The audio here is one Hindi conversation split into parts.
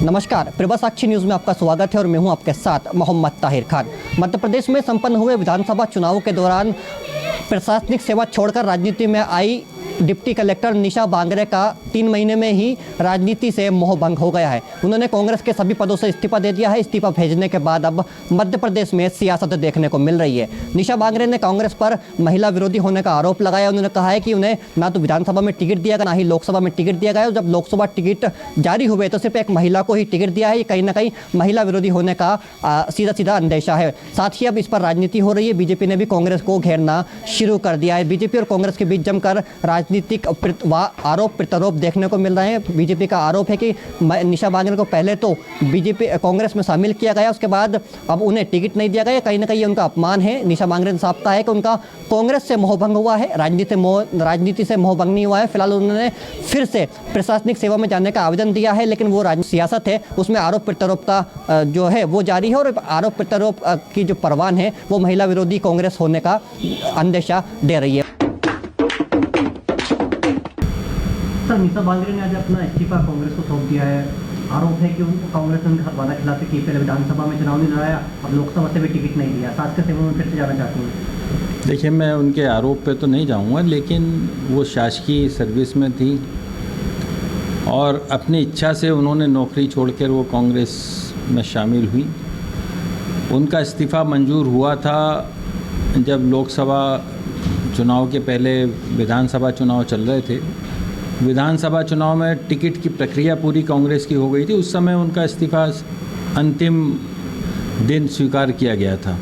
नमस्कार, प्रभा साक्षी न्यूज़ में आपका स्वागत है और मैं हूं आपके साथ मोहम्मद ताहिर खान। मध्य प्रदेश में संपन्न हुए विधानसभा चुनाव के दौरान प्रशासनिक सेवा छोड़कर राजनीति में आई डिप्टी कलेक्टर निशा बांगरे का 3 महीने में ही राजनीति से मोहभंग हो गया है। उन्होंने कांग्रेस के सभी पदों से इस्तीफा दे दिया है। इस्तीफा भेजने के बाद अब मध्य प्रदेश में सियासत देखने को मिल रही है। निशा बांगरे ने कांग्रेस पर महिला विरोधी होने का आरोप लगाया। उन्होंने कहा है कि उन्हें ना तो विधानसभा में टिकट दिया गया, ना ही लोकसभा में टिकट दिया गया। जब लोकसभा टिकट जारी हुए तो सिर्फ एक महिला को ही टिकट दिया है। ये कहीं ना कहीं महिला विरोधी होने का सीधा सीधा अंदेशा है। साथ ही अब इस पर राजनीति हो रही है। बीजेपी ने भी कांग्रेस को घेरना शुरू कर दिया है। बीजेपी और कांग्रेस के बीच जमकर राजनीतिक आरोप प्रत्यारोप देखने को मिल रहे हैं। बीजेपी का आरोप है कि निशा बांगरे को पहले तो बीजेपी कांग्रेस में शामिल किया गया, उसके बाद अब उन्हें टिकट नहीं दिया गया। कहीं ना कहीं उनका अपमान है। निशा बांगरे ने साफ कहा है कि उनका कांग्रेस से मोहभंग हुआ है, राजनीति से मोहभंग नहीं हुआ है। फिलहाल उन्होंने फिर से प्रशासनिक सेवा में जाने का आवेदन दिया है, लेकिन वो सियासत है उसमें आरोप प्रत्यारोप का जो है वो जारी है और आरोप प्रत्यारोप की जो परवान है वो महिला विरोधी कांग्रेस होने का अंदेशा दे रही है। सर, निशा बांगरे ने आज अपना इस्तीफा कांग्रेस को सौंप दिया है। आरोप है कि उनको कांग्रेस ने उनके साथ वादा खिलाफी की। पहले विधानसभा में चुनाव नहीं लड़ाया, अब लोकसभा से भी टिकट नहीं दिया। शासकीय सेवा में फिर से जाना चाहती हूँ। देखिए, मैं उनके आरोप पे तो नहीं जाऊंगा, लेकिन वो शासकीय सर्विस में थी और अपनी इच्छा से उन्होंने नौकरी छोड़कर वो कांग्रेस में शामिल हुई। उनका इस्तीफ़ा मंजूर हुआ था जब लोकसभा चुनाव के पहले विधानसभा चुनाव चल रहे थे। विधानसभा चुनाव में टिकट की प्रक्रिया पूरी कांग्रेस की हो गई थी। उस समय उनका इस्तीफ़ा अंतिम दिन स्वीकार किया गया था।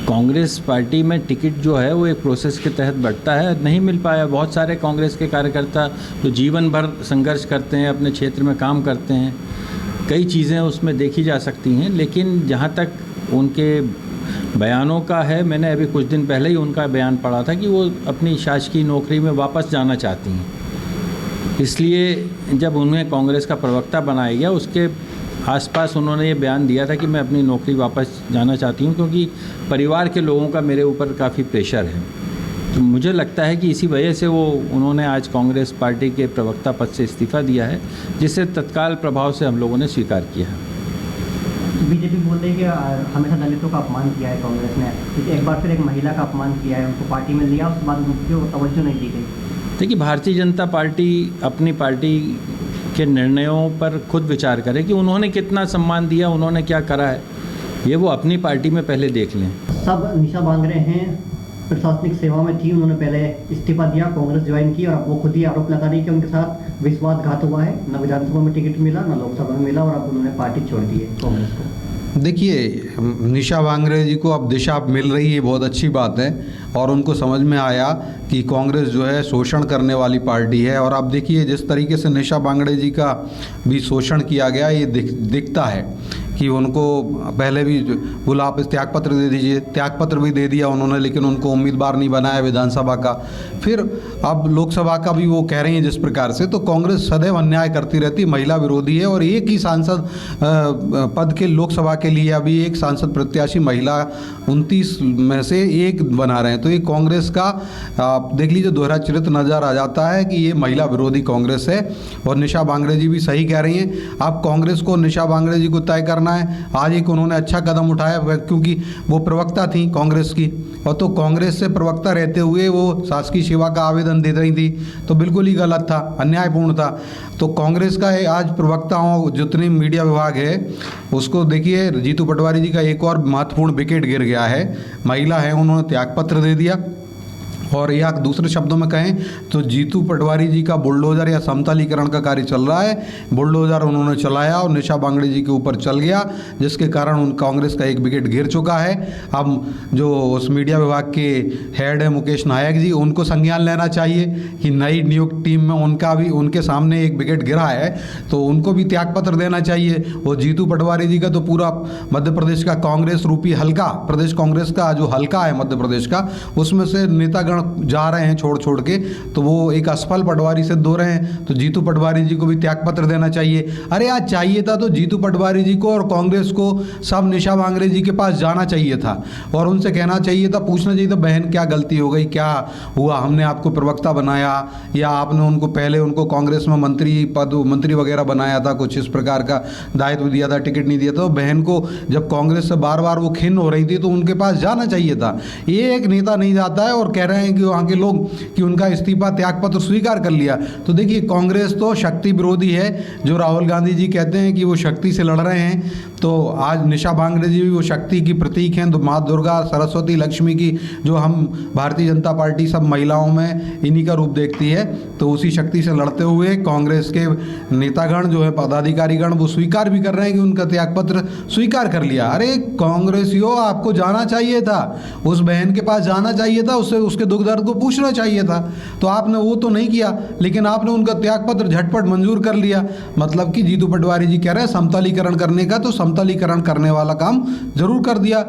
कांग्रेस पार्टी में टिकट जो है वो एक प्रोसेस के तहत बढ़ता है, नहीं मिल पाया। बहुत सारे कांग्रेस के कार्यकर्ता जो जीवन भर संघर्ष करते हैं, अपने क्षेत्र में काम करते हैं, कई चीज़ें उसमें देखी जा सकती हैं। लेकिन जहाँ तक उनके बयानों का है, मैंने अभी कुछ दिन पहले ही उनका बयान पढ़ा था कि वो अपनी शासकीय नौकरी में वापस जाना चाहती हैं। इसलिए जब उन्हें कांग्रेस का प्रवक्ता बनाया गया, उसके आसपास उन्होंने ये बयान दिया था कि मैं अपनी नौकरी वापस जाना चाहती हूँ, क्योंकि परिवार के लोगों का मेरे ऊपर काफ़ी प्रेशर है। तो मुझे लगता है कि इसी वजह से उन्होंने आज कांग्रेस पार्टी के प्रवक्ता पद से इस्तीफ़ा दिया है, जिसे तत्काल प्रभाव से हम लोगों ने स्वीकार किया है। बीजेपी बोल रही है कि हमेशा दलितों का अपमान किया है कांग्रेस ने, क्योंकि एक बार फिर एक महिला का अपमान किया है, उनको पार्टी में लिया, उसके बाद उनको तवज्जो नहीं दी गई। देखिए, भारतीय जनता पार्टी अपनी पार्टी के निर्णयों पर खुद विचार करे कि उन्होंने कितना सम्मान दिया, उन्होंने क्या करा है, ये वो अपनी पार्टी में पहले देख लें। सब निशा बांगरे हैं, प्रशासनिक सेवा में थी, उन्होंने पहले इस्तीफा दिया, कांग्रेस ज्वाइन की और अब वो खुद ही आरोप लगा रही है कि उनके साथ विश्वासघात हुआ है। न विधानसभा में टिकट मिला, न लोकसभा में मिला और अब उन्होंने पार्टी छोड़ दी है कांग्रेस को। देखिए, निशा बांगरे जी को अब दिशा मिल रही है, बहुत अच्छी बात है। और उनको समझ में आया कि कांग्रेस जो है शोषण करने वाली पार्टी है। और आप देखिए, जिस तरीके से निशा बांगरे जी का भी शोषण किया गया, ये दिखता है कि उनको पहले भी बोला आप त्यागपत्र दे दीजिए, त्यागपत्र भी दे दिया उन्होंने, लेकिन उनको उम्मीदवार नहीं बनाया विधानसभा का। फिर अब लोकसभा का भी वो कह रही हैं जिस प्रकार से। तो कांग्रेस सदैव अन्याय करती रहती, महिला विरोधी है। और एक ही सांसद पद के लोकसभा के लिए अभी एक सांसद प्रत्याशी महिला 29 में से एक बना रहे हैं। तो ये कांग्रेस का आप देख लीजिए दोहरा चरित्र नज़र आ जाता है कि ये महिला विरोधी कांग्रेस है। और निशा बांगरे जी भी सही कह रही हैं। अब कांग्रेस को निशा बांगरे जी को तय करना है। आज एक उन्होंने अच्छा कदम उठाया, क्योंकि वो प्रवक्ता थी कांग्रेस की, और तो कांग्रेस से प्रवक्ता रहते हुए वो शासकीय सेवा का आवेदन दे रही थी, तो बिल्कुल ही गलत था, अन्यायपूर्ण था। तो कांग्रेस का आज प्रवक्ताओं जितनी मीडिया विभाग है उसको देखिए, जीतू पटवारी जी का एक और महत्वपूर्ण विकेट गिर गया है। महिला है, उन्होंने त्यागपत्र दे दिया। और या दूसरे शब्दों में कहें तो जीतू पटवारी जी का बुलडोजर या समतलीकरण का कार्य चल रहा है। बुलडोजर उन्होंने चलाया और निशा बांगरे जी के ऊपर चल गया, जिसके कारण उन कांग्रेस का एक विकेट गिर चुका है। अब जो उस मीडिया विभाग के हेड है मुकेश नायक जी, उनको संज्ञान लेना चाहिए कि नई नियुक्त टीम में उनका भी, उनके सामने एक विकेट गिरा है तो उनको भी त्यागपत्र देना चाहिए। और जीतू पटवारी जी का तो पूरा मध्य प्रदेश का कांग्रेस रूपी हल्का, प्रदेश कांग्रेस का जो हल्का है मध्य प्रदेश का, उसमें से नेतागण जा रहे हैं छोड़ छोड़ के, तो वो एक असफल पटवारी सिद्ध हो रहे हैं। तो जीतू पटवारी जी को भी त्यागपत्र देना चाहिए। अरे आज चाहिए था तो जीतू पटवारी जी को और कांग्रेस को सब निशा बांगरे जी के पास जाना चाहिए था और उनसे कहना चाहिए था, पूछना चाहिए था, बहन क्या गलती हो गई, क्या हुआ, हमने आपको प्रवक्ता बनाया या आपने उनको पहले उनको कांग्रेस में मंत्री वगैरह बनाया था, कुछ इस प्रकार का दायित्व दिया था, टिकट नहीं दिया था। तो बहन को जब कांग्रेस से बार बार वो खिन्न हो रही थी तो उनके पास जाना चाहिए था। ये एक नेता नहीं जाता है और कह रहे हैं कि वहाँ के लोग कि उनका इस्तीफा त्यागपत्र स्वीकार कर लिया। तो देखिए कांग्रेस तो शक्ति विरोधी है, जो राहुल गांधी जी कहते हैं कि वो शक्ति से लड़ रहे हैं, तो आज निशा बांगरे जी भी वो शक्ति की प्रतीक हैं। तो माँ दुर्गा, सरस्वती, लक्ष्मी की जो हम भारतीय जनता पार्टी सब महिलाओं में इन्हीं का रूप देखती है, तो उसी शक्ति से लड़ते हुए कांग्रेस के नेतागण जो है, पदाधिकारीगण, वो स्वीकार भी कर रहे हैं कि उनका त्यागपत्र स्वीकार कर लिया। अरे कांग्रेसियों, आपको जाना चाहिए था, उस बहन के पास जाना चाहिए था, उससे उसके दुख दर्द को पूछना चाहिए था। तो आपने वो तो नहीं किया, लेकिन आपने उनका त्यागपत्र झटपट मंजूर कर लिया। मतलब कि जीतू पटवारी जी कह रहे हैं समतलीकरण करने का, तो समतलीकरण करने वाला काम जरूर कर दिया।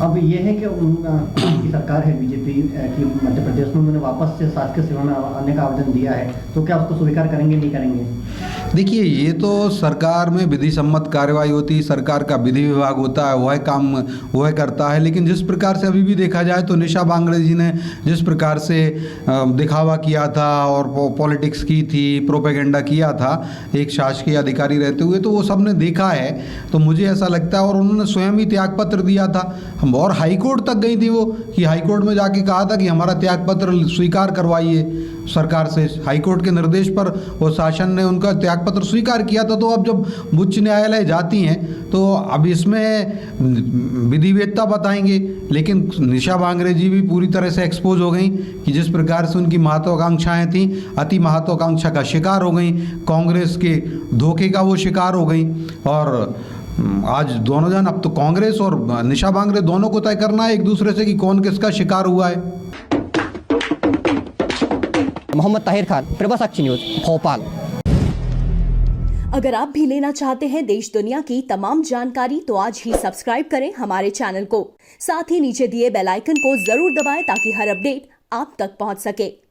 अब ये है कि उनकी सरकार है बीजेपी की मध्य प्रदेश में, उन्होंने वापस से शासकीय सेवा में आने का आवेदन दिया है, तो क्या उसको स्वीकार करेंगे, नहीं करेंगे? देखिए ये तो सरकार में विधि सम्मत कार्रवाई होती है, सरकार का विधि विभाग होता है, वह काम वह करता है। लेकिन जिस प्रकार से अभी भी देखा जाए तो निशा बांगरे जी ने जिस प्रकार से दिखावा किया था और पॉलिटिक्स की थी, प्रोपेगेंडा किया था एक शासकीय अधिकारी रहते हुए, तो वो सबने देखा है। तो मुझे ऐसा लगता है, और उन्होंने स्वयं ही त्यागपत्र दिया था, और हाईकोर्ट तक गई थी वो, कि हाईकोर्ट में जाके कहा था कि हमारा त्यागपत्र स्वीकार करवाइए सरकार से। हाईकोर्ट के निर्देश पर वो शासन ने उनका त्यागपत्र स्वीकार किया था। तो अब जब उच्च न्यायालय जाती हैं तो अब इसमें विधिवेदता बताएंगे। लेकिन निशा बांगरे जी भी पूरी तरह से एक्सपोज हो गई कि जिस प्रकार से उनकी महत्वाकांक्षाएं थी, अति महत्वाकांक्षा का शिकार हो गई, कांग्रेस के धोखे का वो शिकार हो गई। और आज दोनों जन, अब तो कांग्रेस और निशा बांगरे दोनों को तय करना है एक दूसरे से कि कौन किसका शिकार हुआ है। मोहम्मद ताहिर खान, प्रभा साक्षी न्यूज़, भोपाल। अगर आप भी लेना चाहते हैं देश दुनिया की तमाम जानकारी तो आज ही सब्सक्राइब करें हमारे चैनल को। साथ ही नीचे दिए बेल आइकन को जरूर दबाएं ताकि हर अपडेट आप तक पहुंच सके।